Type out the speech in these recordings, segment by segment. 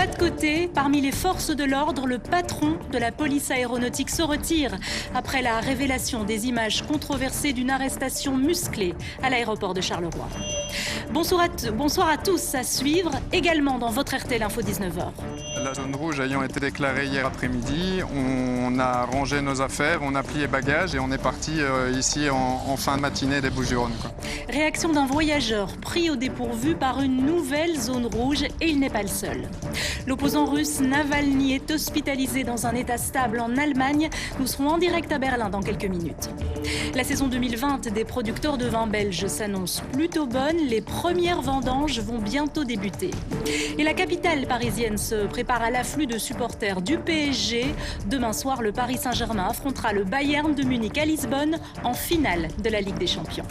pas de côté, parmi les forces de l'ordre, le patron de la police aéronautique se retire après la révélation des images controversées d'une arrestation musclée à l'aéroport de Charleroi. Bonsoir à tous, à suivre également dans votre RTL Info 19h. La zone rouge ayant été déclarée hier après-midi, on a rangé nos affaires, on a plié bagages et on est parti ici en fin de matinée des Bouches-du-Rhône. Réaction d'un voyageur pris au dépourvu par une nouvelle zone rouge et il n'est pas le seul. L'opposant russe Navalny est hospitalisé dans un état stable en Allemagne. Nous serons en direct à Berlin dans quelques minutes. La saison 2020 des producteurs de vin belges s'annonce plutôt bonne. Les premières vendanges vont bientôt débuter. Et la capitale parisienne se prépare à l'afflux de supporters du PSG. Demain soir, le Paris Saint-Germain affrontera le Bayern de Munich à Lisbonne en finale de la Ligue des Champions.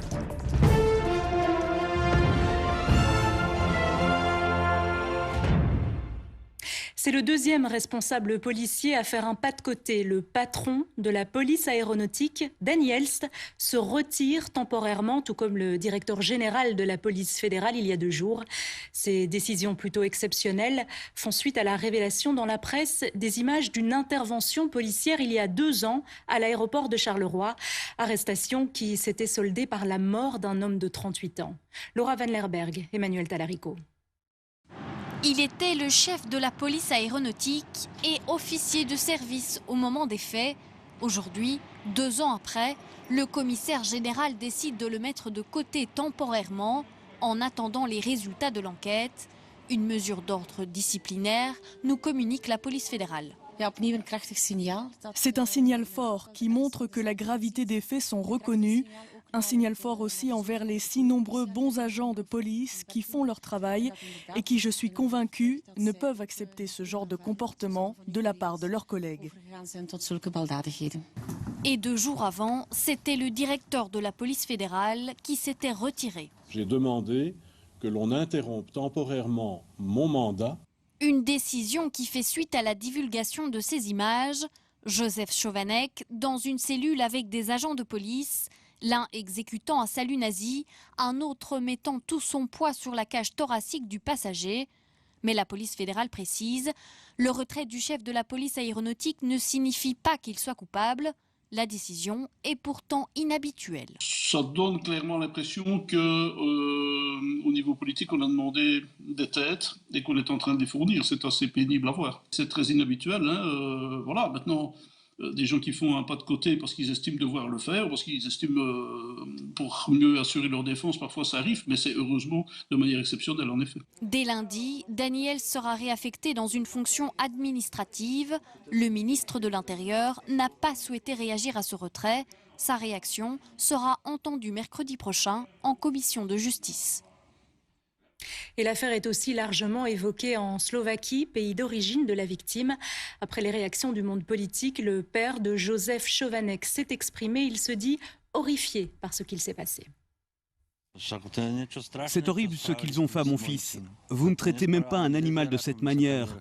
C'est le deuxième responsable policier à faire un pas de côté. Le patron de la police aéronautique, Danny Elst, se retire temporairement, tout comme le directeur général de la police fédérale il y a 2 jours. Ces décisions plutôt exceptionnelles font suite à la révélation dans la presse des images d'une intervention policière il y a 2 ans à l'aéroport de Charleroi. Arrestation qui s'était soldée par la mort d'un homme de 38 ans. Laura Van Lerberg, Emmanuel Talarico. Il était le chef de la police aéronautique et officier de service au moment des faits. Aujourd'hui, 2 ans après, le commissaire général décide de le mettre de côté temporairement en attendant les résultats de l'enquête. Une mesure d'ordre disciplinaire, nous communique la police fédérale. C'est un signal fort qui montre que la gravité des faits sont reconnus. Un signal fort aussi envers les si nombreux bons agents de police qui font leur travail et qui, je suis convaincue, ne peuvent accepter ce genre de comportement de la part de leurs collègues. Et 2 jours avant, c'était le directeur de la police fédérale qui s'était retiré. J'ai demandé que l'on interrompe temporairement mon mandat. Une décision qui fait suite à la divulgation de ces images. Joseph Chovanec, dans une cellule avec des agents de police, l'un exécutant un salut nazi, un autre mettant tout son poids sur la cage thoracique du passager. Mais la police fédérale précise, le retrait du chef de la police aéronautique ne signifie pas qu'il soit coupable. La décision est pourtant inhabituelle. Ça donne clairement l'impression qu'au niveau politique, on a demandé des têtes et qu'on est en train de les fournir. C'est assez pénible à voir. C'est très inhabituel. Voilà, maintenant, des gens qui font un pas de côté parce qu'ils estiment devoir le faire, parce qu'ils estiment pour mieux assurer leur défense, parfois ça arrive, mais c'est heureusement de manière exceptionnelle en effet. Dès lundi, Daniel sera réaffecté dans une fonction administrative. Le ministre de l'Intérieur n'a pas souhaité réagir à ce retrait. Sa réaction sera entendue mercredi prochain en commission de justice. Et l'affaire est aussi largement évoquée en Slovaquie, pays d'origine de la victime. Après les réactions du monde politique, le père de Joseph Chovanec s'est exprimé. Il se dit horrifié par ce qu'il s'est passé. C'est horrible ce qu'ils ont fait à mon fils. Vous ne traitez même pas un animal de cette manière.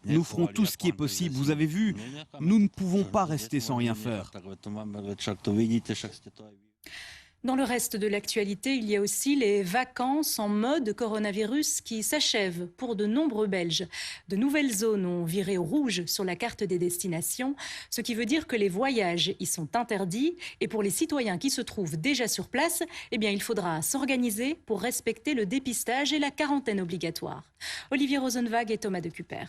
Nous ferons tout ce qui est possible. Vous avez vu, nous ne pouvons pas rester sans rien faire. Dans le reste de l'actualité, il y a aussi les vacances en mode coronavirus qui s'achèvent pour de nombreux Belges. De nouvelles zones ont viré au rouge sur la carte des destinations, ce qui veut dire que les voyages y sont interdits. Et pour les citoyens qui se trouvent déjà sur place, eh bien, il faudra s'organiser pour respecter le dépistage et la quarantaine obligatoire. Olivier Rosenwag et Thomas Decuper.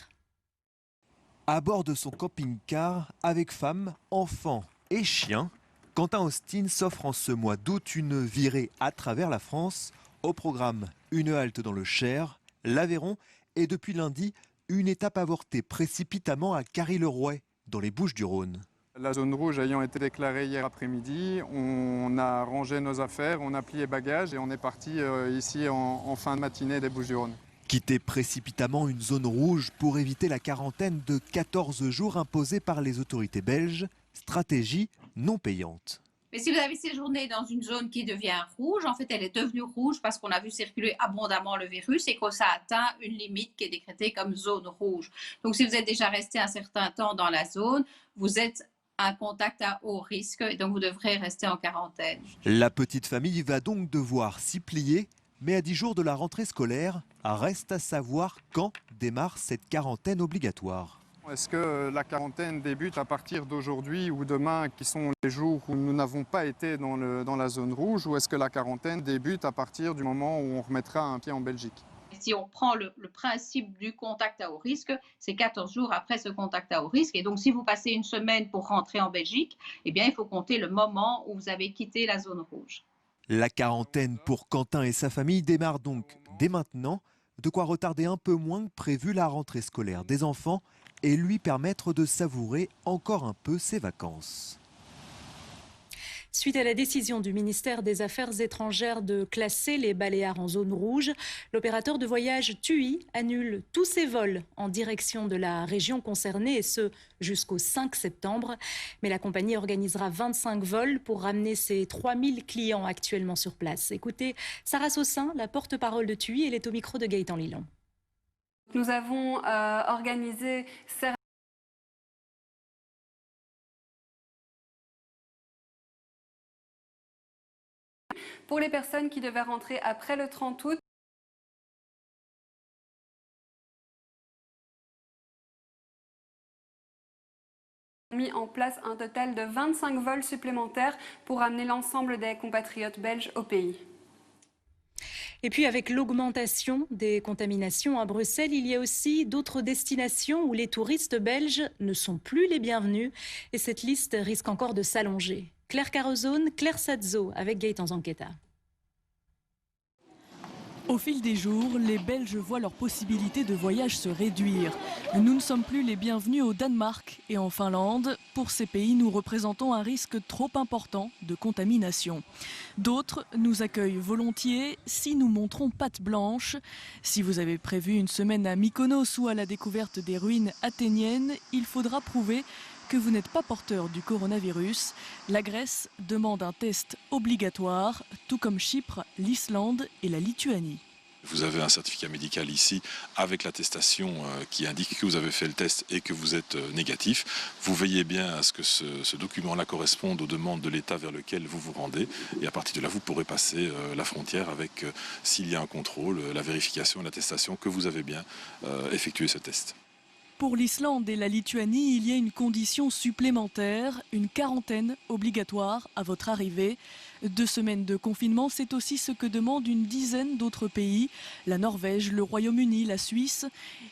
À bord de son camping-car, avec femme, enfants et chiens, Quentin Austin s'offre en ce mois d'août une virée à travers la France. Au programme, une halte dans le Cher, l'Aveyron et depuis lundi, une étape avortée précipitamment à Carry-le-Rouet, dans les Bouches-du-Rhône. La zone rouge ayant été déclarée hier après-midi, on a rangé nos affaires, on a plié bagages et on est parti ici en fin de matinée des Bouches-du-Rhône. Quitter précipitamment une zone rouge pour éviter la quarantaine de 14 jours imposée par les autorités belges, stratégie non payante. Mais si vous avez séjourné dans une zone qui devient rouge, en fait elle est devenue rouge parce qu'on a vu circuler abondamment le virus et que ça atteint une limite qui est décrétée comme zone rouge. Donc si vous êtes déjà resté un certain temps dans la zone, vous êtes un contact à haut risque et donc vous devrez rester en quarantaine. La petite famille va donc devoir s'y plier, Mais à 10 jours de la rentrée scolaire, reste à savoir quand démarre cette quarantaine obligatoire. Est-ce que la quarantaine débute à partir d'aujourd'hui ou demain, qui sont les jours où nous n'avons pas été dans la zone rouge, ou est-ce que la quarantaine débute à partir du moment où on remettra un pied en Belgique ? Si on prend le principe du contact à haut risque, c'est 14 jours après ce contact à haut risque. Et donc, si vous passez une semaine pour rentrer en Belgique, eh bien, il faut compter le moment où vous avez quitté la zone rouge. La quarantaine pour Quentin et sa famille démarre donc dès maintenant, de quoi retarder un peu moins que prévu la rentrée scolaire des enfants et lui permettre de savourer encore un peu ses vacances. Suite à la décision du ministère des Affaires étrangères de classer les Baléares en zone rouge, l'opérateur de voyage TUI annule tous ses vols en direction de la région concernée, et ce jusqu'au 5 septembre. Mais la compagnie organisera 25 vols pour ramener ses 3000 clients actuellement sur place. Écoutez Sarah Saussin, la porte-parole de TUI, elle est au micro de Gaëtan Lilon. Nous avons organisé pour les personnes qui devaient rentrer après le 30 août. Mis en place un total de 25 vols supplémentaires pour amener l'ensemble des compatriotes belges au pays. Et puis avec l'augmentation des contaminations à Bruxelles, il y a aussi d'autres destinations où les touristes belges ne sont plus les bienvenus. Et cette liste risque encore de s'allonger. Claire Carozone, Claire Sadzo avec Gaëtan Zanqueta. Au fil des jours, les Belges voient leurs possibilités de voyage se réduire. Nous ne sommes plus les bienvenus au Danemark et en Finlande. Pour ces pays, nous représentons un risque trop important de contamination. D'autres nous accueillent volontiers si nous montrons patte blanche. Si vous avez prévu une semaine à Mykonos ou à la découverte des ruines athéniennes, il faudra prouver que vous n'êtes pas porteur du coronavirus. La Grèce demande un test obligatoire, tout comme Chypre, l'Islande et la Lituanie. Vous avez un certificat médical ici avec l'attestation qui indique que vous avez fait le test et que vous êtes négatif. Vous veillez bien à ce que ce document-là corresponde aux demandes de l'État vers lequel vous vous rendez. Et à partir de là, vous pourrez passer la frontière avec, s'il y a un contrôle, la vérification, l'attestation que vous avez bien effectué ce test. Pour l'Islande et la Lituanie, il y a une condition supplémentaire, une quarantaine obligatoire à votre arrivée. 2 semaines de confinement, c'est aussi ce que demandent une dizaine d'autres pays, la Norvège, le Royaume-Uni, la Suisse.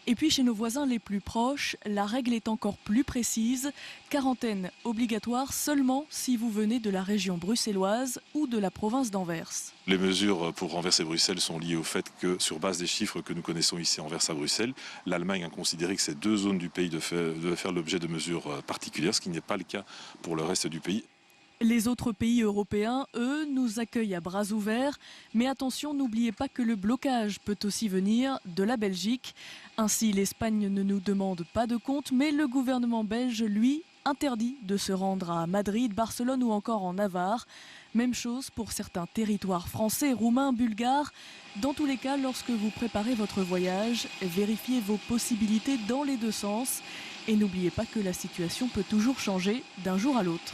Et puis chez nos voisins les plus proches, la règle est encore plus précise, quarantaine obligatoire seulement si vous venez de la région bruxelloise ou de la province d'Anvers. Les mesures pour Anvers et Bruxelles sont liées au fait que, sur base des chiffres que nous connaissons ici Anvers à Bruxelles, l'Allemagne a considéré que ces 2 zones du pays devaient faire l'objet de mesures particulières, ce qui n'est pas le cas pour le reste du pays. Les autres pays européens, eux, nous accueillent à bras ouverts. Mais attention, n'oubliez pas que le blocage peut aussi venir de la Belgique. Ainsi, l'Espagne ne nous demande pas de compte, mais le gouvernement belge, lui, interdit de se rendre à Madrid, Barcelone ou encore en Navarre. Même chose pour certains territoires français, roumains, bulgares. Dans tous les cas, lorsque vous préparez votre voyage, vérifiez vos possibilités dans les 2 sens. Et n'oubliez pas que la situation peut toujours changer d'un jour à l'autre.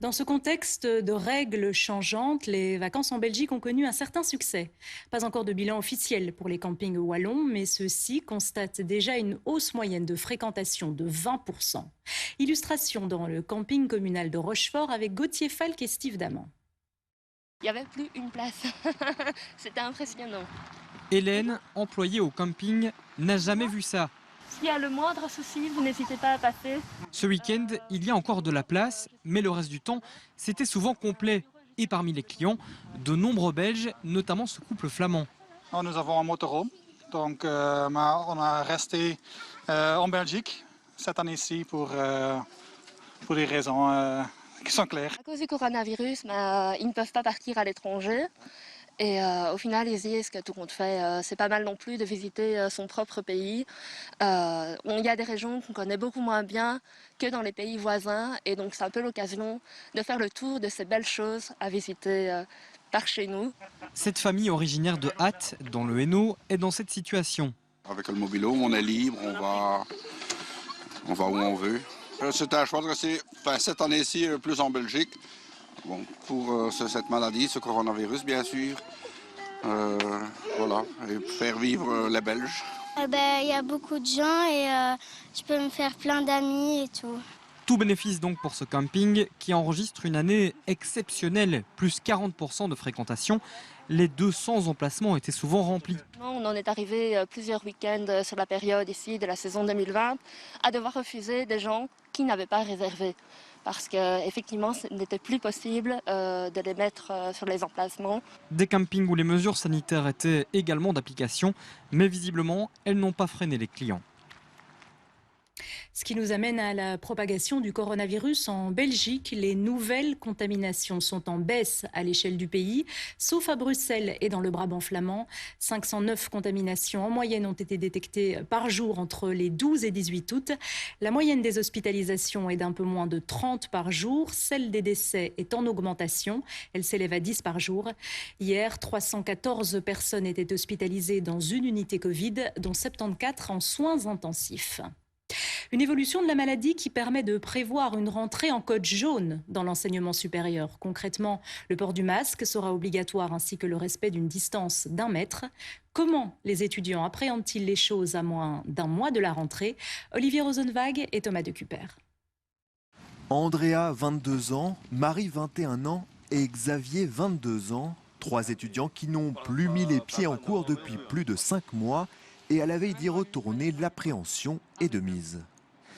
Dans ce contexte de règles changeantes, les vacances en Belgique ont connu un certain succès. Pas encore de bilan officiel pour les campings wallons, mais ceux-ci constatent déjà une hausse moyenne de fréquentation de 20%. Illustration dans le camping communal de Rochefort avec Gauthier Falk et Steve Daman. Il n'y avait plus une place. C'était impressionnant. Hélène, employée au camping, n'a jamais vu ça. S'il y a le moindre souci, vous n'hésitez pas à passer. Ce week-end, il y a encore de la place, mais le reste du temps, c'était souvent complet. Et parmi les clients, de nombreux Belges, notamment ce couple flamand. Nous avons un motorhome, donc on a resté en Belgique cette année-ci pour des raisons qui sont claires. À cause du coronavirus, ils ne peuvent pas partir à l'étranger. Et au final, ils disent que tout compte fait, c'est pas mal non plus de visiter son propre pays. Il y a des régions qu'on connaît beaucoup moins bien que dans les pays voisins. Et donc, c'est un peu l'occasion de faire le tour de ces belles choses à visiter par chez nous. Cette famille originaire de Hatt, dans le Hainaut, est dans cette situation. Avec le mobilo, on est libre, on va où on veut. C'est un choix de rester cette année-ci plus en Belgique. bon, pour cette maladie, ce coronavirus bien sûr. Voilà, et faire vivre les Belges. Il y a beaucoup de gens et je peux me faire plein d'amis et tout. Tout bénéfice donc pour ce camping qui enregistre une année exceptionnelle, plus 40% de fréquentation. Les 200 emplacements étaient souvent remplis. On en est arrivé plusieurs week-ends sur la période ici de la saison 2020 à devoir refuser des gens qui n'avaient pas réservé. Parce qu'effectivement, ce n'était plus possible de les mettre sur les emplacements. Des campings où les mesures sanitaires étaient également d'application, mais visiblement, elles n'ont pas freiné les clients. Ce qui nous amène à la propagation du coronavirus en Belgique. Les nouvelles contaminations sont en baisse à l'échelle du pays, sauf à Bruxelles et dans le Brabant flamand. 509 contaminations en moyenne ont été détectées par jour entre les 12 et 18 août. La moyenne des hospitalisations est d'un peu moins de 30 par jour. Celle des décès est en augmentation. Elle s'élève à 10 par jour. Hier, 314 personnes étaient hospitalisées dans une unité Covid, dont 74 en soins intensifs. Une évolution de la maladie qui permet de prévoir une rentrée en code jaune dans l'enseignement supérieur. Concrètement, le port du masque sera obligatoire ainsi que le respect d'une distance d'1 mètre. Comment les étudiants appréhendent-ils les choses à moins d'un mois de la rentrée? Olivier Rosenwag et Thomas Decuper. Andrea, 22 ans, Marie, 21 ans et Xavier, 22 ans. 3 étudiants qui n'ont plus mis les pieds en cours depuis plus de 5 mois. Et à la veille d'y retourner, l'appréhension est de mise.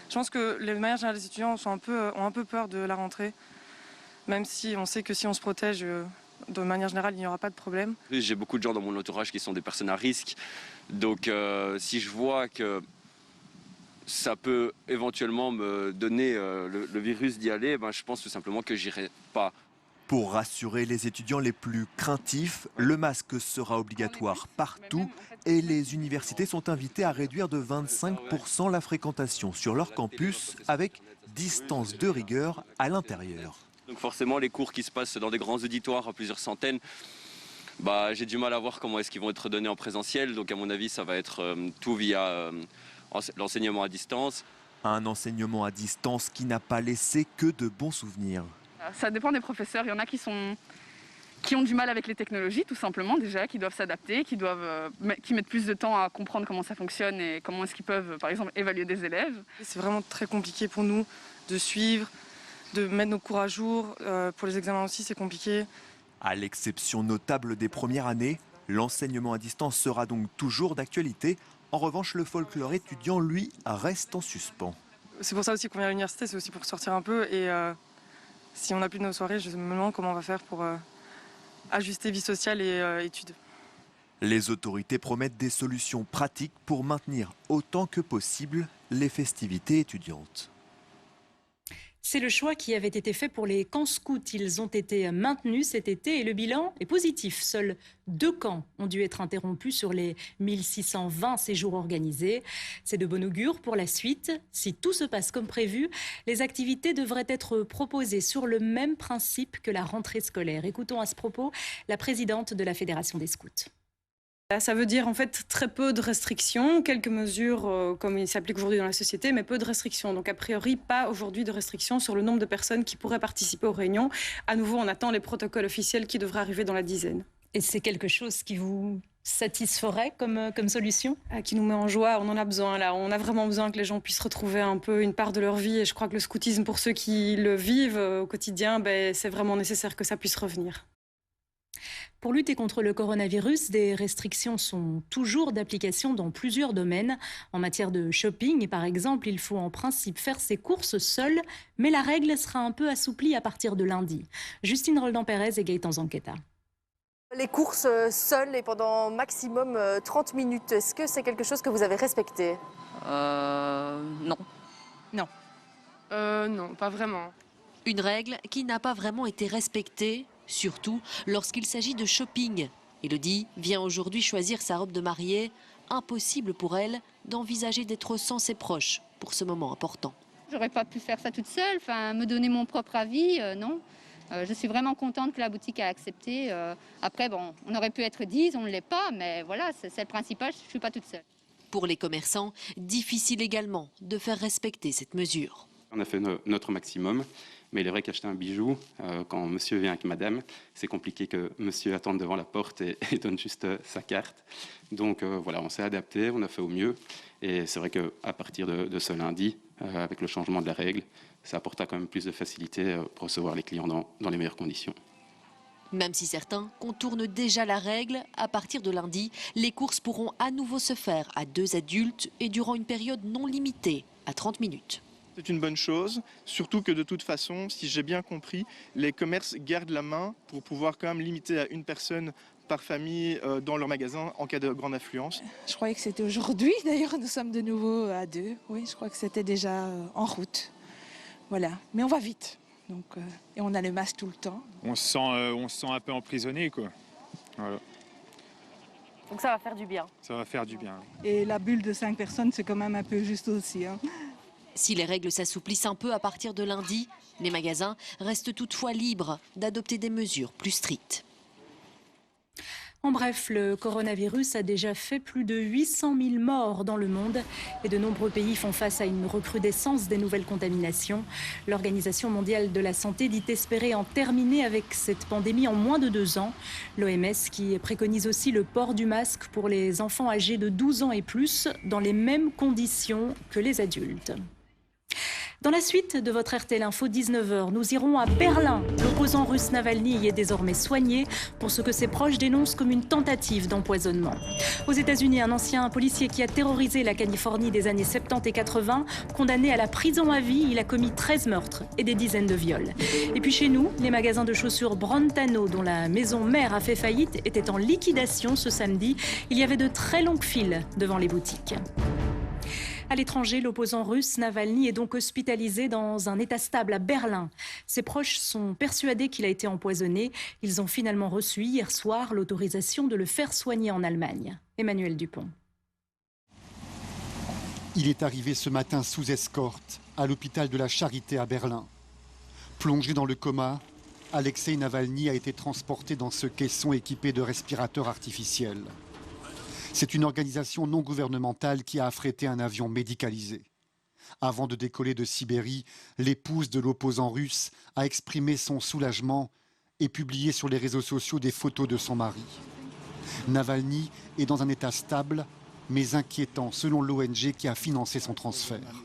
Je pense que de manière générale, les étudiants ont un peu peur de la rentrée, même si on sait que si on se protège, de manière générale, il n'y aura pas de problème. J'ai beaucoup de gens dans mon entourage qui sont des personnes à risque, donc si je vois que ça peut éventuellement me donner le virus d'y aller, je pense tout simplement que j'irai pas. Pour rassurer les étudiants les plus craintifs, le masque sera obligatoire partout et les universités sont invitées à réduire de 25% la fréquentation sur leur campus avec distance de rigueur à l'intérieur. Donc forcément, les cours qui se passent dans des grands auditoires à plusieurs centaines, j'ai du mal à voir comment est-ce qu'ils vont être donnés en présentiel. Donc à mon avis, ça va être tout via l'enseignement à distance. Un enseignement à distance qui n'a pas laissé que de bons souvenirs. Ça dépend des professeurs. Il y en a qui ont du mal avec les technologies, tout simplement, déjà, qui doivent s'adapter, qui mettent plus de temps à comprendre comment ça fonctionne et comment est-ce qu'ils peuvent, par exemple, évaluer des élèves. C'est vraiment très compliqué pour nous de suivre, de mettre nos cours à jour. Pour les examens aussi, c'est compliqué. À l'exception notable des premières années, l'enseignement à distance sera donc toujours d'actualité. En revanche, le folklore étudiant, lui, reste en suspens. C'est pour ça aussi qu'on vient à l'université, c'est aussi pour sortir un peu et... Si on n'a plus de nos soirées, je me demande comment on va faire pour ajuster vie sociale et études. Les autorités promettent des solutions pratiques pour maintenir autant que possible les festivités étudiantes. C'est le choix qui avait été fait pour les camps scouts. Ils ont été maintenus cet été et le bilan est positif. Seuls 2 camps ont dû être interrompus sur les 1620 séjours organisés. C'est de bon augure pour la suite. Si tout se passe comme prévu, les activités devraient être proposées sur le même principe que la rentrée scolaire. Écoutons à ce propos la présidente de la Fédération des scouts. Ça veut dire en fait très peu de restrictions, quelques mesures comme il s'applique aujourd'hui dans la société, mais peu de restrictions. Donc a priori, pas aujourd'hui de restrictions sur le nombre de personnes qui pourraient participer aux réunions. À nouveau, on attend les protocoles officiels qui devraient arriver dans la dizaine. Et c'est quelque chose qui vous satisferait comme solution? Qui nous met en joie, on en a besoin là. On a vraiment besoin que les gens puissent retrouver un peu une part de leur vie. Et je crois que le scoutisme, pour ceux qui le vivent au quotidien, c'est vraiment nécessaire que ça puisse revenir. Pour lutter contre le coronavirus, des restrictions sont toujours d'application dans plusieurs domaines. En matière de shopping, par exemple, il faut en principe faire ses courses seul, mais la règle sera un peu assouplie à partir de lundi. Justine Roldan-Pérez et Gaëtan Zanqueta. Les courses seules et pendant maximum 30 minutes, est-ce que c'est quelque chose que vous avez respecté? Non. Non. Non, pas vraiment. Une règle qui n'a pas vraiment été respectée, surtout lorsqu'il s'agit de shopping. Élodie vient aujourd'hui choisir sa robe de mariée. Impossible pour elle d'envisager d'être sans ses proches pour ce moment important. J'aurais pas pu faire ça toute seule, me donner mon propre avis, non. Je suis vraiment contente que la boutique a accepté. Après, bon, on aurait pu être 10, on ne l'est pas, mais voilà, c'est le principal, je ne suis pas toute seule. Pour les commerçants, difficile également de faire respecter cette mesure. On a fait notre maximum Mais il est vrai qu'acheter un bijou, quand monsieur vient avec madame, c'est compliqué que monsieur attende devant la porte et donne juste sa carte. Donc voilà, on s'est adapté, on a fait au mieux. Et c'est vrai qu'à partir de ce lundi, avec le changement de la règle, ça apportera quand même plus de facilité pour recevoir les clients dans les meilleures conditions. Même si certains contournent déjà la règle, à partir de lundi, les courses pourront à nouveau se faire à 2 adultes et durant une période non limitée, à 30 minutes. C'est une bonne chose, surtout que de toute façon, si j'ai bien compris, les commerces gardent la main pour pouvoir quand même limiter à une personne par famille dans leur magasin en cas de grande affluence. Je croyais que c'était aujourd'hui, d'ailleurs nous sommes de nouveau à 2. Oui, je crois que c'était déjà en route. Voilà, mais on va vite. Donc, et on a le masque tout le temps. On se sent un peu emprisonné, quoi. Voilà. Donc ça va faire du bien. Ça va faire du bien. Et la bulle de 5 personnes, c'est quand même un peu juste aussi. Hein. Si les règles s'assouplissent un peu à partir de lundi, les magasins restent toutefois libres d'adopter des mesures plus strictes. En bref, le coronavirus a déjà fait plus de 800 000 morts dans le monde et de nombreux pays font face à une recrudescence des nouvelles contaminations. L'Organisation mondiale de la santé dit espérer en terminer avec cette pandémie en moins de 2 ans. L'OMS qui préconise aussi le port du masque pour les enfants âgés de 12 ans et plus dans les mêmes conditions que les adultes. Dans la suite de votre RTL Info 19h, nous irons à Berlin. L'opposant russe Navalny y est désormais soigné pour ce que ses proches dénoncent comme une tentative d'empoisonnement. Aux États-Unis, un ancien policier qui a terrorisé la Californie des années 70 et 80, condamné à la prison à vie, il a commis 13 meurtres et des dizaines de viols. Et puis chez nous, les magasins de chaussures Brentano, dont la maison mère a fait faillite, étaient en liquidation ce samedi. Il y avait de très longues files devant les boutiques. À l'étranger, l'opposant russe Navalny est donc hospitalisé dans un état stable à Berlin. Ses proches sont persuadés qu'il a été empoisonné. Ils ont finalement reçu hier soir l'autorisation de le faire soigner en Allemagne. Emmanuel Dupont. Il est arrivé ce matin sous escorte à l'hôpital de la Charité à Berlin. Plongé dans le coma, Alexei Navalny a été transporté dans ce caisson équipé de respirateurs artificiels. C'est une organisation non gouvernementale qui a affrété un avion médicalisé. Avant de décoller de Sibérie, l'épouse de l'opposant russe a exprimé son soulagement et publié sur les réseaux sociaux des photos de son mari. Navalny est dans un état stable, mais inquiétant selon l'ONG qui a financé son transfert.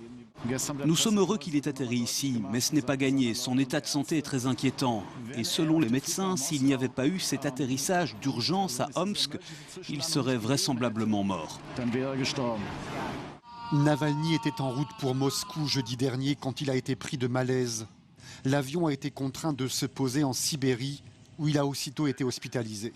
Nous sommes heureux qu'il ait atterri ici, mais ce n'est pas gagné. Son état de santé est très inquiétant. Et selon les médecins, s'il n'y avait pas eu cet atterrissage d'urgence à Omsk, il serait vraisemblablement mort. Navalny était en route pour Moscou jeudi dernier quand il a été pris de malaise. L'avion a été contraint de se poser en Sibérie, où il a aussitôt été hospitalisé.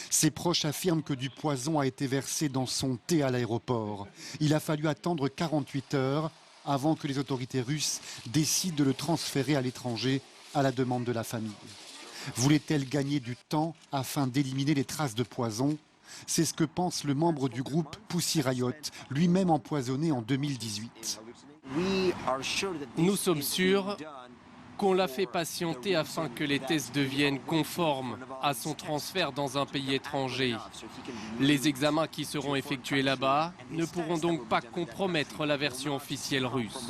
Ses proches affirment que du poison a été versé dans son thé à l'aéroport. Il a fallu attendre 48 heures avant que les autorités russes décident de le transférer à l'étranger à la demande de la famille. Voulait-elle gagner du temps afin d'éliminer les traces de poison? C'est ce que pense le membre du groupe Pussy Riot, lui-même empoisonné en 2018. Nous sommes sûrs qu'on l'a fait patienter afin que les tests deviennent conformes à son transfert dans un pays étranger. Les examens qui seront effectués là-bas ne pourront donc pas compromettre la version officielle russe.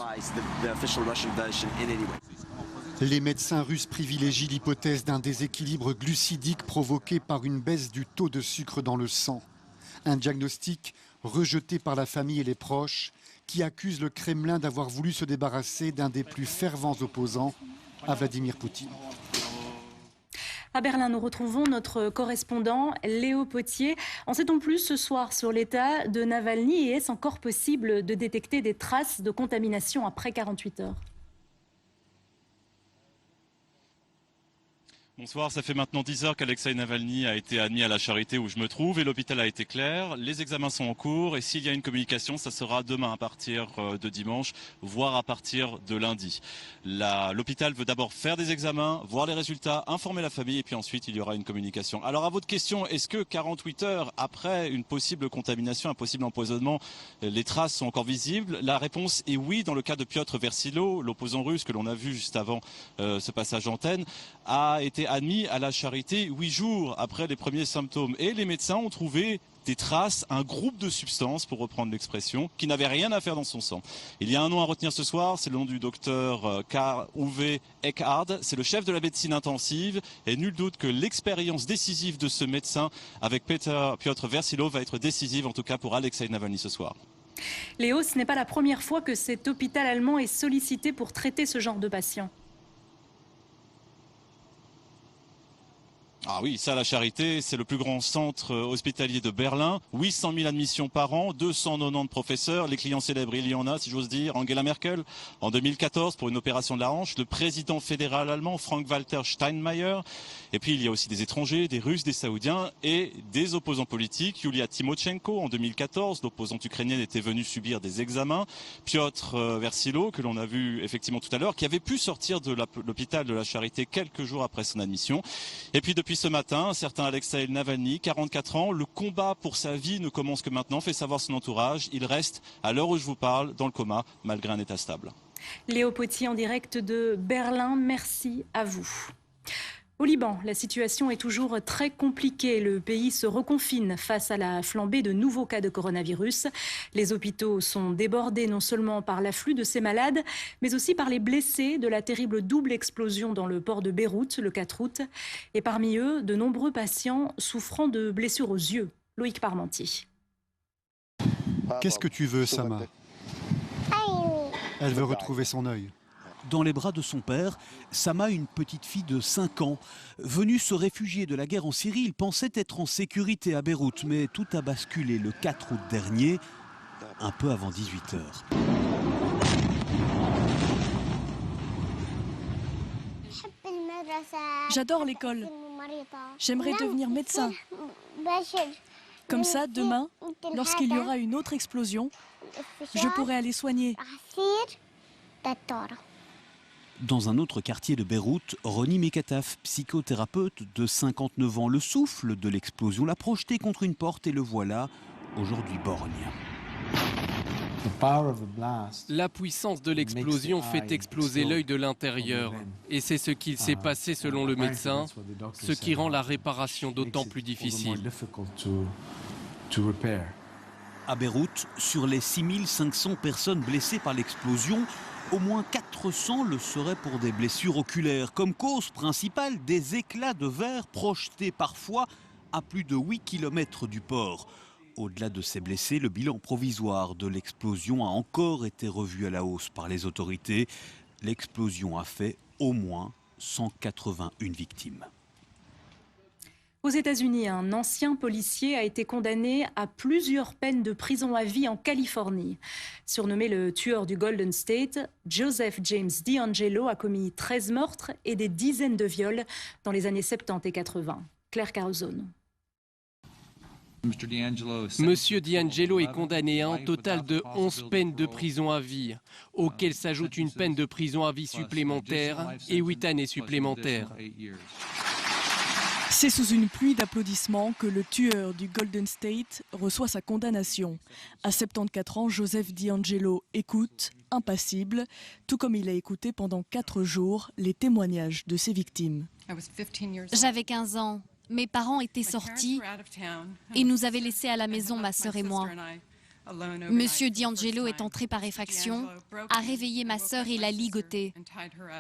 Les médecins russes privilégient l'hypothèse d'un déséquilibre glucidique provoqué par une baisse du taux de sucre dans le sang. Un diagnostic rejeté par la famille et les proches qui accusent le Kremlin d'avoir voulu se débarrasser d'un des plus fervents opposants à Vladimir Poutine. À Berlin, nous retrouvons notre correspondant Léo Potier. En sait-on plus ce soir sur l'état de Navalny et est-ce encore possible de détecter des traces de contamination après 48 heures ? Bonsoir, ça fait maintenant 10 heures qu'Alexei Navalny a été admis à la Charité où je me trouve et l'hôpital a été clair. Les examens sont en cours et s'il y a une communication, ça sera demain à partir de dimanche, voire à partir de lundi. L'hôpital veut d'abord faire des examens, voir les résultats, informer la famille et puis ensuite il y aura une communication. Alors à votre question, est-ce que 48 heures après une possible contamination, un possible empoisonnement, les traces sont encore visibles? La réponse est oui dans le cas de Piotr Versilo, l'opposant russe que l'on a vu juste avant ce passage antenne, a été admis à la Charité 8 jours après les premiers symptômes. Et les médecins ont trouvé des traces, un groupe de substances, pour reprendre l'expression, qui n'avait rien à faire dans son sang. Il y a un nom à retenir ce soir, c'est le nom du docteur Karl Uwe Eckhard. C'est le chef de la médecine intensive et nul doute que l'expérience décisive de ce médecin avec Piotr Versilov va être décisive, en tout cas pour Alexei Navalny ce soir. Léo, ce n'est pas la première fois que cet hôpital allemand est sollicité pour traiter ce genre de patients. Ah oui, ça, la Charité, c'est le plus grand centre hospitalier de Berlin. 800 000 admissions par an, 290 professeurs. Les clients célèbres, il y en a, si j'ose dire. Angela Merkel, en 2014, pour une opération de la hanche. Le président fédéral allemand, Frank-Walter Steinmeier. Et puis, il y a aussi des étrangers, des Russes, des Saoudiens et des opposants politiques. Yulia Tymoshenko, en 2014, l'opposante ukrainienne était venue subir des examens. Piotr Versilo, que l'on a vu effectivement tout à l'heure, qui avait pu sortir de l'hôpital de la Charité quelques jours après son admission. Et puis, depuis ce matin, un certain Alexei Navalny, 44 ans, le combat pour sa vie ne commence que maintenant, fait savoir son entourage. Il reste, à l'heure où je vous parle, dans le coma, malgré un état stable. Léo Potier en direct de Berlin, merci à vous. Au Liban, la situation est toujours très compliquée. Le pays se reconfine face à la flambée de nouveaux cas de coronavirus. Les hôpitaux sont débordés non seulement par l'afflux de ces malades, mais aussi par les blessés de la terrible double explosion dans le port de Beyrouth le 4 août. Et parmi eux, de nombreux patients souffrant de blessures aux yeux. Loïc Parmentier. Qu'est-ce que tu veux, Sama? Elle veut retrouver son œil. Dans les bras de son père, Sama, une petite fille de 5 ans. Venu se réfugier de la guerre en Syrie, il pensait être en sécurité à Beyrouth. Mais tout a basculé le 4 août dernier, un peu avant 18 h. J'adore l'école. J'aimerais devenir médecin. Comme ça, demain, lorsqu'il y aura une autre explosion, je pourrai aller soigner. Dans un autre quartier de Beyrouth, Roni Mekataf, psychothérapeute de 59 ans, le souffle de l'explosion l'a projeté contre une porte et le voilà, aujourd'hui borgne. La puissance de l'explosion fait exploser l'œil de l'intérieur. Et c'est ce qu'il s'est passé selon le médecin, ce qui rend la réparation d'autant plus difficile. À Beyrouth, sur les 6500 personnes blessées par l'explosion, au moins 400 le seraient pour des blessures oculaires. Comme cause principale, des éclats de verre projetés parfois à plus de 8 km du port. Au-delà de ces blessés, le bilan provisoire de l'explosion a encore été revu à la hausse par les autorités. L'explosion a fait au moins 181 victimes. Aux États-Unis, un ancien policier a été condamné à plusieurs peines de prison à vie en Californie. Surnommé le tueur du Golden State, Joseph James DeAngelo a commis 13 meurtres et des dizaines de viols dans les années 70 et 80. Claire Carzone. Monsieur DeAngelo est condamné à un total de 11 peines de prison à vie, auxquelles s'ajoute une peine de prison à vie supplémentaire et 8 années supplémentaires. C'est sous une pluie d'applaudissements que le tueur du Golden State reçoit sa condamnation. À 74 ans, Joseph DeAngelo écoute, impassible, tout comme il a écouté pendant 4 jours les témoignages de ses victimes. J'avais 15 ans. Mes parents étaient sortis et nous avaient laissés à la maison, ma sœur et moi. Monsieur DeAngelo est entré par effraction, a réveillé ma sœur et l'a ligotée.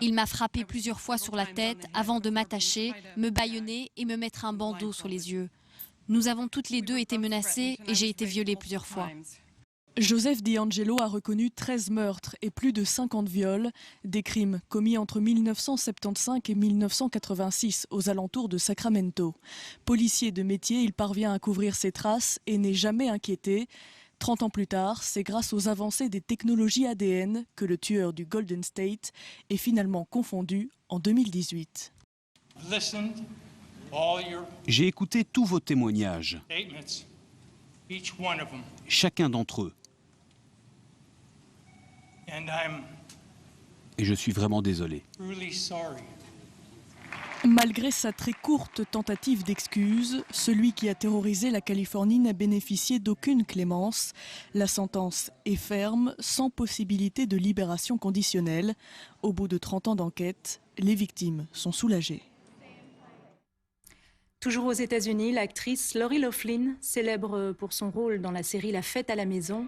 Il m'a frappé plusieurs fois sur la tête avant de m'attacher, me bâillonner et me mettre un bandeau sur les yeux. Nous avons toutes les deux été menacées et j'ai été violée plusieurs fois. Joseph DeAngelo a reconnu 13 meurtres et plus de 50 viols, des crimes commis entre 1975 et 1986 aux alentours de Sacramento. Policier de métier, il parvient à couvrir ses traces et n'est jamais inquiété. 30 ans plus tard, c'est grâce aux avancées des technologies ADN que le tueur du Golden State est finalement confondu en 2018. J'ai écouté tous vos témoignages, chacun d'entre eux. Et je suis vraiment désolé. Malgré sa très courte tentative d'excuse, celui qui a terrorisé la Californie n'a bénéficié d'aucune clémence. La sentence est ferme, sans possibilité de libération conditionnelle. Au bout de 30 ans d'enquête, les victimes sont soulagées. Toujours aux États-Unis, l'actrice Lori Loughlin, célèbre pour son rôle dans la série La Fête à la maison,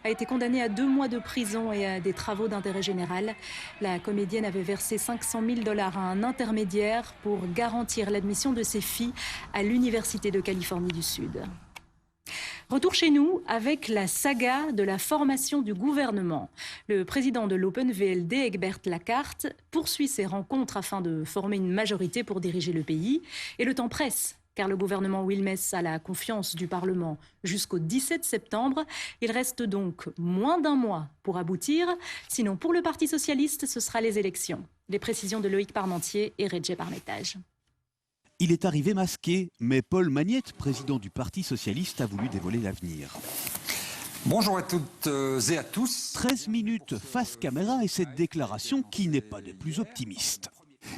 a été condamnée à 2 mois de prison et à des travaux d'intérêt général. La comédienne avait versé $500 000 à un intermédiaire pour garantir l'admission de ses filles à l'Université de Californie du Sud. Retour chez nous avec la saga de la formation du gouvernement. Le président de l'Open-VLD, Egbert Lacarte, poursuit ses rencontres afin de former une majorité pour diriger le pays. Et le temps presse, car le gouvernement Wilmès a la confiance du Parlement jusqu'au 17 septembre. Il reste donc moins d'1 mois pour aboutir. Sinon, pour le Parti socialiste, ce sera les élections. Les précisions de Loïc Parmentier et Redje Parmetage. Il est arrivé masqué, mais Paul Magnette, président du Parti socialiste, a voulu dévoiler l'avenir. Bonjour à toutes et à tous. 13 minutes face caméra et cette déclaration qui n'est pas des plus optimistes.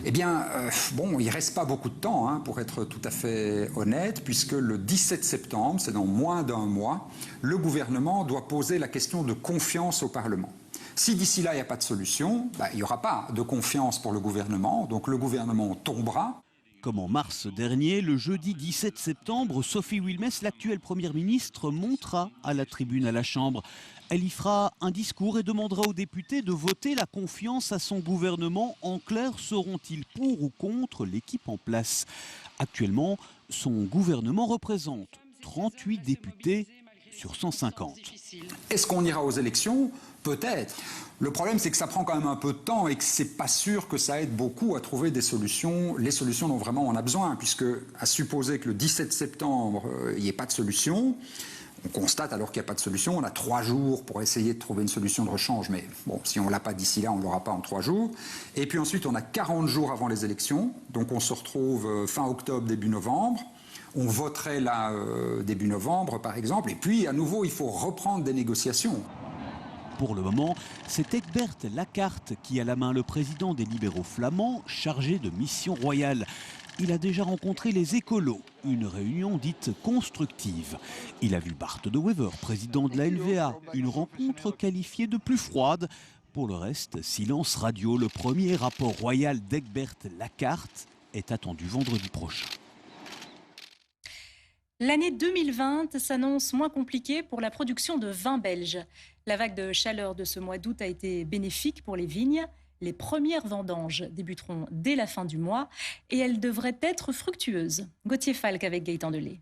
Eh bien, il ne reste pas beaucoup de temps, pour être tout à fait honnête, puisque le 17 septembre, c'est dans moins d'1 mois, le gouvernement doit poser la question de confiance au Parlement. Si d'ici là, il n'y a pas de solution, il n'y aura pas de confiance pour le gouvernement, donc le gouvernement tombera. Comme en mars dernier, le jeudi 17 septembre, Sophie Wilmès, l'actuelle première ministre, montera à la tribune à la Chambre. Elle y fera un discours et demandera aux députés de voter la confiance à son gouvernement. En clair, seront-ils pour ou contre l'équipe en place? Actuellement, son gouvernement représente 38 députés sur 150. Est-ce qu'on ira aux élections? Peut-être. Le problème, c'est que ça prend quand même un peu de temps et que c'est pas sûr que ça aide beaucoup à trouver des solutions, les solutions dont vraiment on a besoin, puisque à supposer que le 17 septembre, il n'y ait pas de solution, on constate alors qu'il n'y a pas de solution, on a 3 jours pour essayer de trouver une solution de rechange, mais bon, si on ne l'a pas d'ici là, on ne l'aura pas en 3 jours. Et puis ensuite, on a 40 jours avant les élections, donc on se retrouve fin octobre, début novembre. On voterait là début novembre, par exemple, et puis à nouveau, il faut reprendre des négociations. Pour le moment, c'est Egbert Lacarte qui a la main le président des libéraux flamands, chargé de mission royale. Il a déjà rencontré les écolos, une réunion dite constructive. Il a vu Bart de Wever, président de la LVA, une rencontre qualifiée de plus froide. Pour le reste, silence radio. Le premier rapport royal d'Egbert Lacarte est attendu vendredi prochain. L'année 2020 s'annonce moins compliquée pour la production de vin belge. La vague de chaleur de ce mois d'août a été bénéfique pour les vignes. Les premières vendanges débuteront dès la fin du mois et elles devraient être fructueuses. Gauthier Falque avec Gaëtan Delay.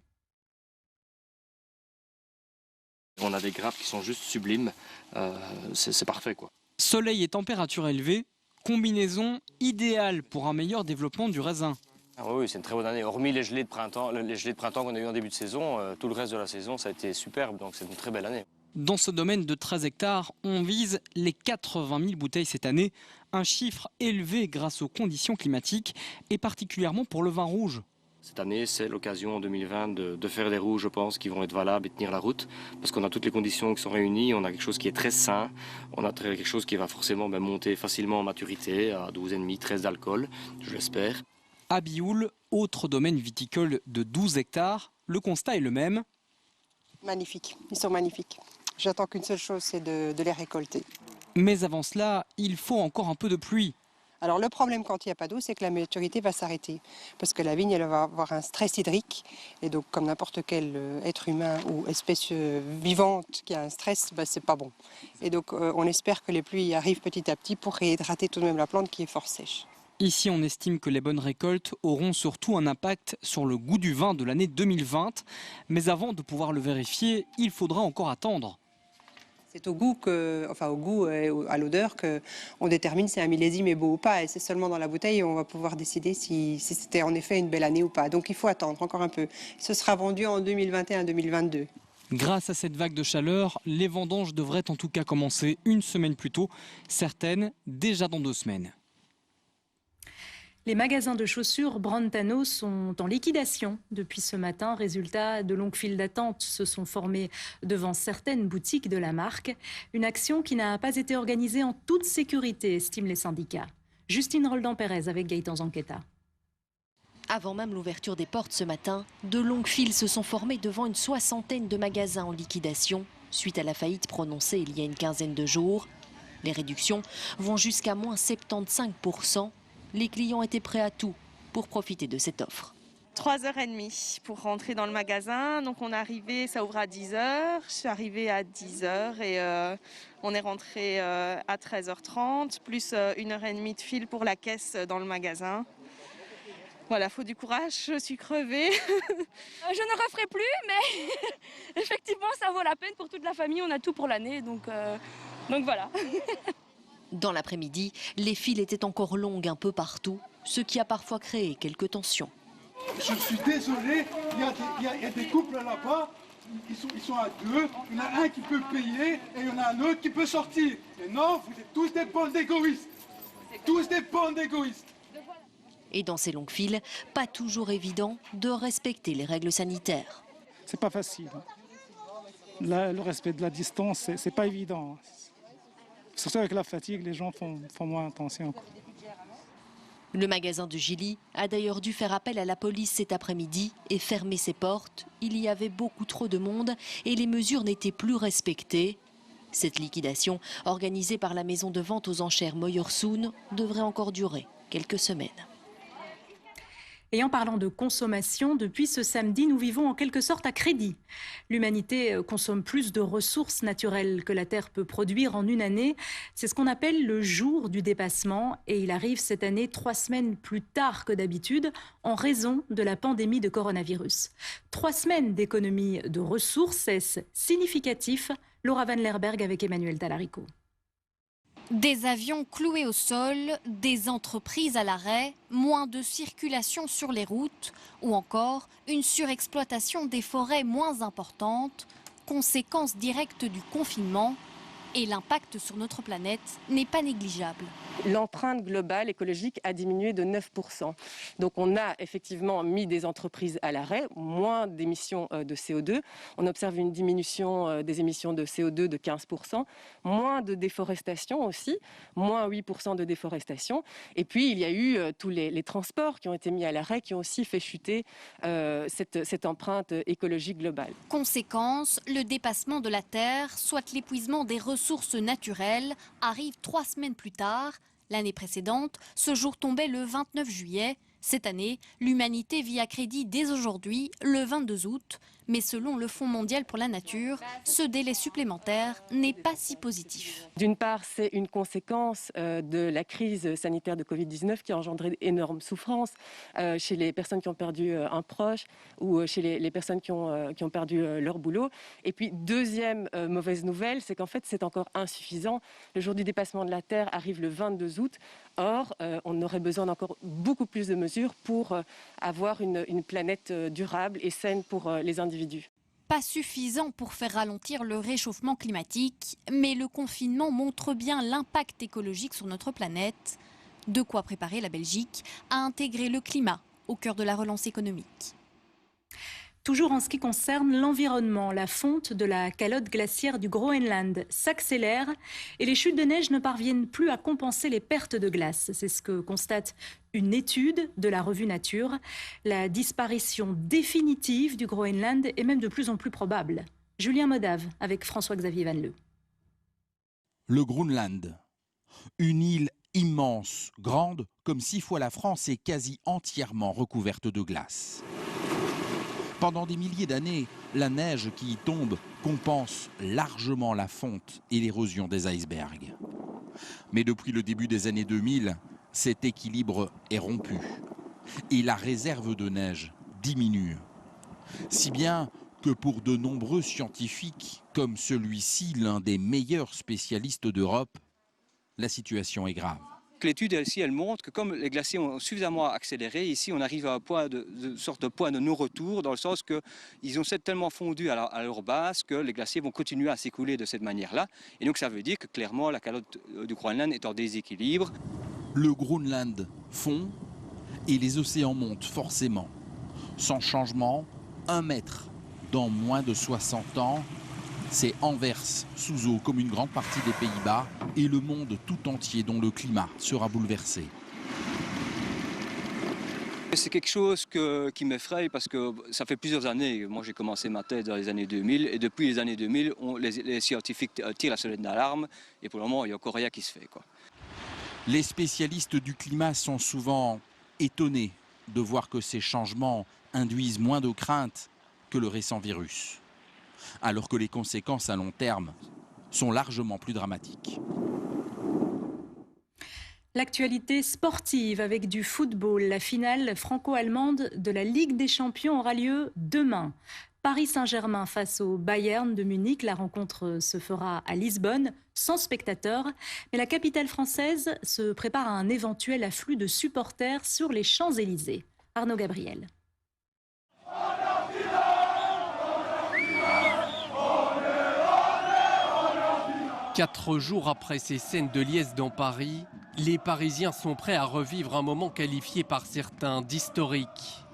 On a des grappes qui sont juste sublimes, c'est parfait quoi. Soleil et température élevée, combinaison idéale pour un meilleur développement du raisin. Ah oui, c'est une très bonne année. Hormis les gelées de printemps qu'on a eu en début de saison, tout le reste de la saison, ça a été superbe, donc c'est une très belle année. Dans ce domaine de 13 hectares, on vise les 80 000 bouteilles cette année, un chiffre élevé grâce aux conditions climatiques et particulièrement pour le vin rouge. Cette année, c'est l'occasion en 2020 de faire des rouges, je pense, qui vont être valables et tenir la route, parce qu'on a toutes les conditions qui sont réunies, on a quelque chose qui est très sain, on a quelque chose qui va forcément monter facilement en maturité, à 12,5, 13 d'alcool, je l'espère. À Bioul, autre domaine viticole de 12 hectares, le constat est le même. Magnifiques, ils sont magnifiques. J'attends qu'une seule chose, c'est de les récolter. Mais avant cela, il faut encore un peu de pluie. Alors le problème quand il n'y a pas d'eau, c'est que la maturité va s'arrêter. Parce que la vigne, elle va avoir un stress hydrique. Et donc comme n'importe quel être humain ou espèce vivante qui a un stress, c'est pas bon. Et donc on espère que les pluies arrivent petit à petit pour réhydrater tout de même la plante qui est fort sèche. Ici, on estime que les bonnes récoltes auront surtout un impact sur le goût du vin de l'année 2020. Mais avant de pouvoir le vérifier, il faudra encore attendre. C'est au goût, et à l'odeur qu'on détermine si un millésime est beau ou pas. Et c'est seulement dans la bouteille on va pouvoir décider si c'était en effet une belle année ou pas. Donc il faut attendre encore un peu. Ce sera vendu en 2021-2022. Grâce à cette vague de chaleur, les vendanges devraient en tout cas commencer une semaine plus tôt. Certaines déjà dans 2 semaines. Les magasins de chaussures Brantano sont en liquidation depuis ce matin. Résultat, de longues files d'attente se sont formées devant certaines boutiques de la marque. Une action qui n'a pas été organisée en toute sécurité, estiment les syndicats. Justine Roldan-Pérez avec Gaëtan Zanqueta. Avant même l'ouverture des portes ce matin, de longues files se sont formées devant une 60aine de magasins en liquidation suite à la faillite prononcée il y a une quinzaine de jours. Les réductions vont jusqu'à moins 75%. Les clients étaient prêts à tout pour profiter de cette offre. 3h30 pour rentrer dans le magasin. Donc on est arrivé, ça ouvre à 10h. Je suis arrivée à 10h et on est rentré à 13h30, plus 1h30 de file pour la caisse dans le magasin. Voilà, faut du courage, je suis crevée. Je ne referai plus, mais effectivement, ça vaut la peine pour toute la famille. On a tout pour l'année, donc voilà. Dans l'après-midi, les files étaient encore longues un peu partout, ce qui a parfois créé quelques tensions. Je suis désolé, il y a des couples là-bas, ils sont à deux, il y en a un qui peut payer et il y en a un autre qui peut sortir. Et non, vous êtes tous des bandes d'égoïstes. Tous des bandes d'égoïstes. Et dans ces longues files, pas toujours évident de respecter les règles sanitaires. C'est pas facile. Là, le respect de la distance, c'est pas évident. Surtout avec la fatigue, les gens font moins attention. Le magasin de Gilly a d'ailleurs dû faire appel à la police cet après-midi et fermer ses portes. Il y avait beaucoup trop de monde et les mesures n'étaient plus respectées. Cette liquidation, organisée par la maison de vente aux enchères Meuillerssohn, devrait encore durer quelques semaines. Et en parlant de consommation, depuis ce samedi, nous vivons en quelque sorte à crédit. L'humanité consomme plus de ressources naturelles que la Terre peut produire en une année. C'est ce qu'on appelle le jour du dépassement. Et il arrive cette année 3 semaines plus tard que d'habitude en raison de la pandémie de coronavirus. 3 semaines d'économie de ressources, est-ce significatif? Laura Van Lerberg avec Emmanuel Talarico. Des avions cloués au sol, des entreprises à l'arrêt, moins de circulation sur les routes ou encore une surexploitation des forêts moins importante, conséquence directe du confinement. Et l'impact sur notre planète n'est pas négligeable. L'empreinte globale écologique a diminué de 9%. Donc on a effectivement mis des entreprises à l'arrêt, moins d'émissions de CO2. On observe une diminution des émissions de CO2 de 15%, moins de déforestation aussi, moins 8% de déforestation. Et puis il y a eu tous les transports qui ont été mis à l'arrêt, qui ont aussi fait chuter cette empreinte écologique globale. Conséquence, le dépassement de la Terre, soit l'épuisement des ressources naturelles, arrive 3 semaines plus tard. L'année précédente, ce jour tombait le 29 juillet. Cette année, l'humanité vit à crédit dès aujourd'hui, le 22 août. Mais selon le Fonds mondial pour la nature, ce délai supplémentaire n'est pas si positif. D'une part, c'est une conséquence de la crise sanitaire de Covid-19 qui a engendré d'énormes souffrances chez les personnes qui ont perdu un proche ou chez les personnes qui ont perdu leur boulot. Et puis, deuxième mauvaise nouvelle, c'est qu'en fait, c'est encore insuffisant. Le jour du dépassement de la Terre arrive le 22 août. Or, on aurait besoin d'encore beaucoup plus de mesures pour avoir une planète durable et saine pour les individus. Pas suffisant pour faire ralentir le réchauffement climatique, mais le confinement montre bien l'impact écologique sur notre planète. De quoi préparer la Belgique à intégrer le climat au cœur de la relance économique. Toujours en ce qui concerne l'environnement, la fonte de la calotte glaciaire du Groenland s'accélère et les chutes de neige ne parviennent plus à compenser les pertes de glace. C'est ce que constate une étude de la revue Nature. La disparition définitive du Groenland est même de plus en plus probable. Julien Modave avec François-Xavier Van Leu. Le Groenland, une île immense, grande comme 6 fois la France et quasi entièrement recouverte de glace. Pendant des milliers d'années, la neige qui y tombe compense largement la fonte et l'érosion des icebergs. Mais depuis le début des années 2000, cet équilibre est rompu et la réserve de neige diminue. Si bien que pour de nombreux scientifiques, comme celui-ci, l'un des meilleurs spécialistes d'Europe, la situation est grave. L'étude ici, elle montre que comme les glaciers ont suffisamment accéléré, ici on arrive à un point de sorte de point de non-retour, dans le sens qu'ils ont tellement fondu à leur base que les glaciers vont continuer à s'écouler de cette manière-là. Et donc ça veut dire que clairement la calotte du Groenland est en déséquilibre. Le Groenland fond et les océans montent forcément. Sans changement, 1 mètre dans moins de 60 ans. C'est Anvers sous eau comme une grande partie des Pays-Bas et le monde tout entier dont le climat sera bouleversé. C'est quelque chose qui m'effraie parce que ça fait plusieurs années. Moi j'ai commencé ma thèse dans les années 2000 et depuis les années 2000, les scientifiques tirent la sonnette d'alarme et pour le moment il n'y a encore rien qui se fait, quoi. Les spécialistes du climat sont souvent étonnés de voir que ces changements induisent moins de crainte que le récent virus, alors que les conséquences à long terme sont largement plus dramatiques. L'actualité sportive avec du football. La finale franco-allemande de la Ligue des Champions aura lieu demain. Paris Saint-Germain face au Bayern de Munich. La rencontre se fera à Lisbonne, sans spectateurs. Mais la capitale française se prépare à un éventuel afflux de supporters sur les Champs-Élysées. Arnaud Gabriel. Quatre jours après ces scènes de liesse dans Paris, les Parisiens sont prêts à revivre un moment qualifié par certains d'historique.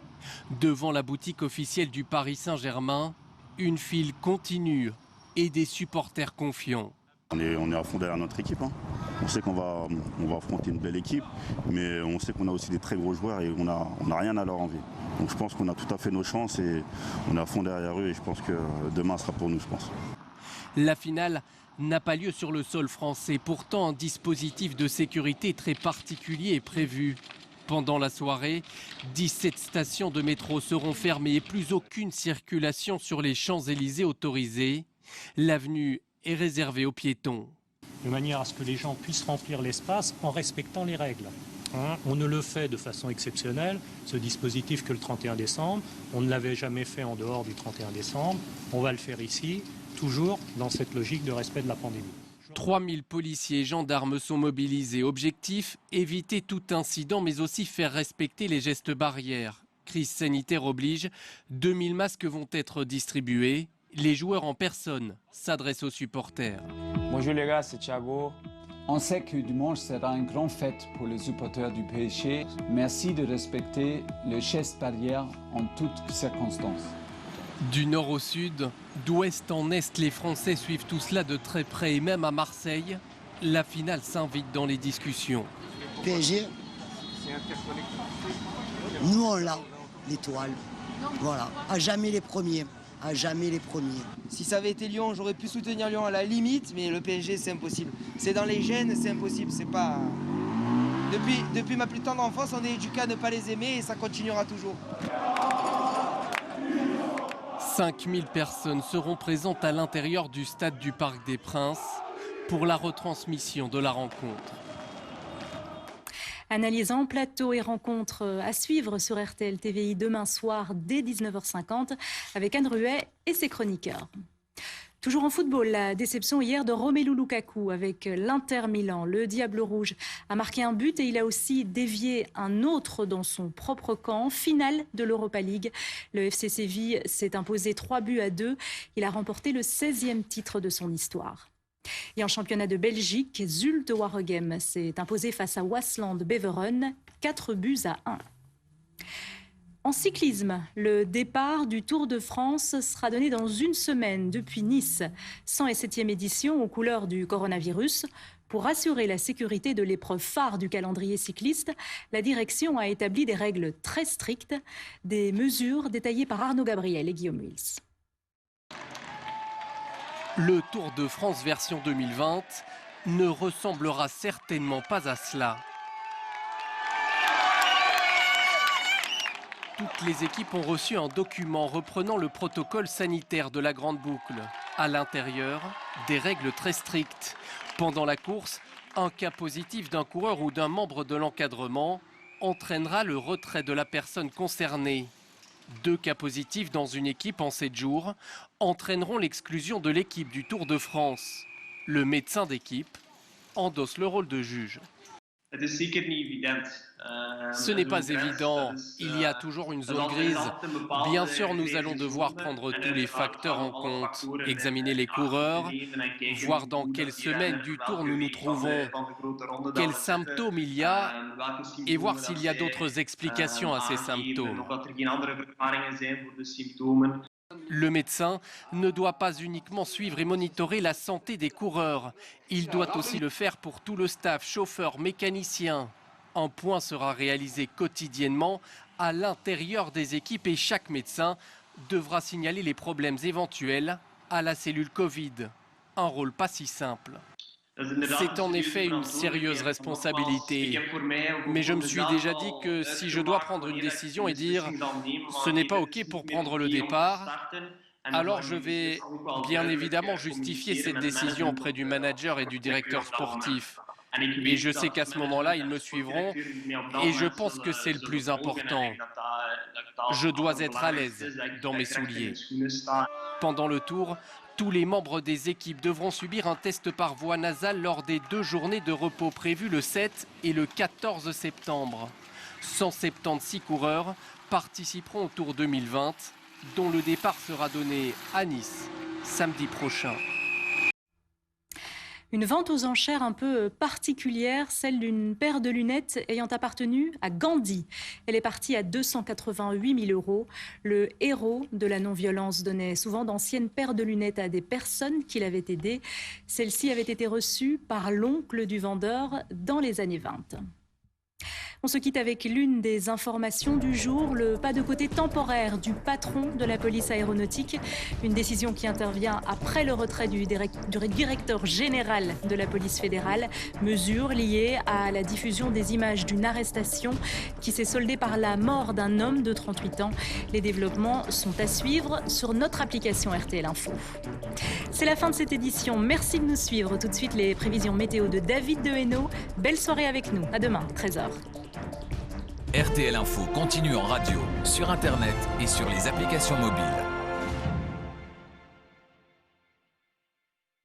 Devant la boutique officielle du Paris Saint-Germain, une file continue et des supporters confiants. On est à fond derrière notre équipe. On sait qu'on va affronter une belle équipe, mais on sait qu'on a aussi des très gros joueurs et on n'a rien à leur envier. Donc je pense qu'on a tout à fait nos chances et on est à fond derrière eux et je pense que demain sera pour nous, je pense. La finale n'a pas lieu sur le sol français. Pourtant, un dispositif de sécurité très particulier est prévu. Pendant la soirée, 17 stations de métro seront fermées et plus aucune circulation sur les Champs-Élysées autorisée. L'avenue est réservée aux piétons. De manière à ce que les gens puissent remplir l'espace en respectant les règles. On ne le fait de façon exceptionnelle, ce dispositif, que le 31 décembre. On ne l'avait jamais fait en dehors du 31 décembre. On va le faire ici, toujours dans cette logique de respect de la pandémie. 3000 policiers et gendarmes sont mobilisés. Objectif, éviter tout incident, mais aussi faire respecter les gestes barrières. Crise sanitaire oblige, 2000 masques vont être distribués. Les joueurs en personne s'adressent aux supporters. Bonjour les gars, c'est Thiago. On sait que dimanche sera une grande fête pour les supporters du PSG. Merci de respecter les gestes barrières en toutes circonstances. Du nord au sud, d'ouest en est, les Français suivent tout cela de très près. Et même à Marseille, la finale s'invite dans les discussions. PSG, nous on l'a, l'étoile. Voilà, à jamais les premiers. À jamais les premiers. Si ça avait été Lyon, j'aurais pu soutenir Lyon à la limite, mais le PSG, c'est impossible. C'est dans les gènes, c'est impossible. C'est pas. Depuis ma plus tendre enfance, on est éduqué à ne pas les aimer et ça continuera toujours. 5000 personnes seront présentes à l'intérieur du stade du Parc des Princes pour la retransmission de la rencontre. Analyse en plateau et rencontre à suivre sur RTL TVI demain soir dès 19h50 avec Anne Ruet et ses chroniqueurs. Toujours en football, la déception hier de Romelu Lukaku avec l'Inter Milan. Le Diable Rouge a marqué un but et il a aussi dévié un autre dans son propre camp. Finale de l'Europa League. Le FC Séville s'est imposé 3-2. Il a remporté le 16e titre de son histoire. Et en championnat de Belgique, Zulte Waregem s'est imposé face à Waasland Beveren, 4-1. En cyclisme, le départ du Tour de France sera donné dans une semaine depuis Nice, 107e édition aux couleurs du coronavirus. Pour assurer la sécurité de l'épreuve phare du calendrier cycliste, la direction a établi des règles très strictes, des mesures détaillées par Arnaud Gabriel et Guillaume Wills. Le Tour de France version 2020 ne ressemblera certainement pas à cela. Toutes les équipes ont reçu un document reprenant le protocole sanitaire de la Grande Boucle. À l'intérieur, des règles très strictes. Pendant la course, un cas positif d'un coureur ou d'un membre de l'encadrement entraînera le retrait de la personne concernée. 2 cas positifs dans une équipe en 7 jours entraîneront l'exclusion de l'équipe du Tour de France. Le médecin d'équipe endosse le rôle de juge. Ce n'est pas évident, il y a toujours une zone grise. Bien sûr, nous allons devoir prendre tous les facteurs en compte, examiner les coureurs, voir dans quelle semaine du Tour nous nous trouvons, quels symptômes il y a et voir s'il y a d'autres explications à ces symptômes. Le médecin ne doit pas uniquement suivre et monitorer la santé des coureurs. Il doit aussi le faire pour tout le staff, chauffeurs, mécaniciens. Un point sera réalisé quotidiennement à l'intérieur des équipes et chaque médecin devra signaler les problèmes éventuels à la cellule Covid. Un rôle pas si simple. C'est en effet une sérieuse responsabilité, mais je me suis déjà dit que si je dois prendre une décision et dire « ce n'est pas OK pour prendre le départ », alors je vais bien évidemment justifier cette décision auprès du manager et du directeur sportif. Et je sais qu'à ce moment-là, ils me suivront et je pense que c'est le plus important. Je dois être à l'aise dans mes souliers. Pendant le tour, tous les membres des équipes devront subir un test par voie nasale lors des 2 journées de repos prévues le 7 et le 14 septembre. 176 coureurs participeront au Tour 2020, dont le départ sera donné à Nice samedi prochain. Une vente aux enchères un peu particulière, celle d'une paire de lunettes ayant appartenu à Gandhi. Elle est partie à 288 000 €. Le héros de la non-violence donnait souvent d'anciennes paires de lunettes à des personnes qui l'avaient aidé. Celle-ci avait été reçue par l'oncle du vendeur dans les années 20. On se quitte avec l'une des informations du jour, le pas de côté temporaire du patron de la police aéronautique. Une décision qui intervient après le retrait du directeur général de la police fédérale. Mesure liée à la diffusion des images d'une arrestation qui s'est soldée par la mort d'un homme de 38 ans. Les développements sont à suivre sur notre application RTL Info. C'est la fin de cette édition. Merci de nous suivre. Tout de suite, les prévisions météo de David Dehaenaut. Belle soirée avec nous. À demain, 13h. RTL Info continue en radio, sur Internet et sur les applications mobiles.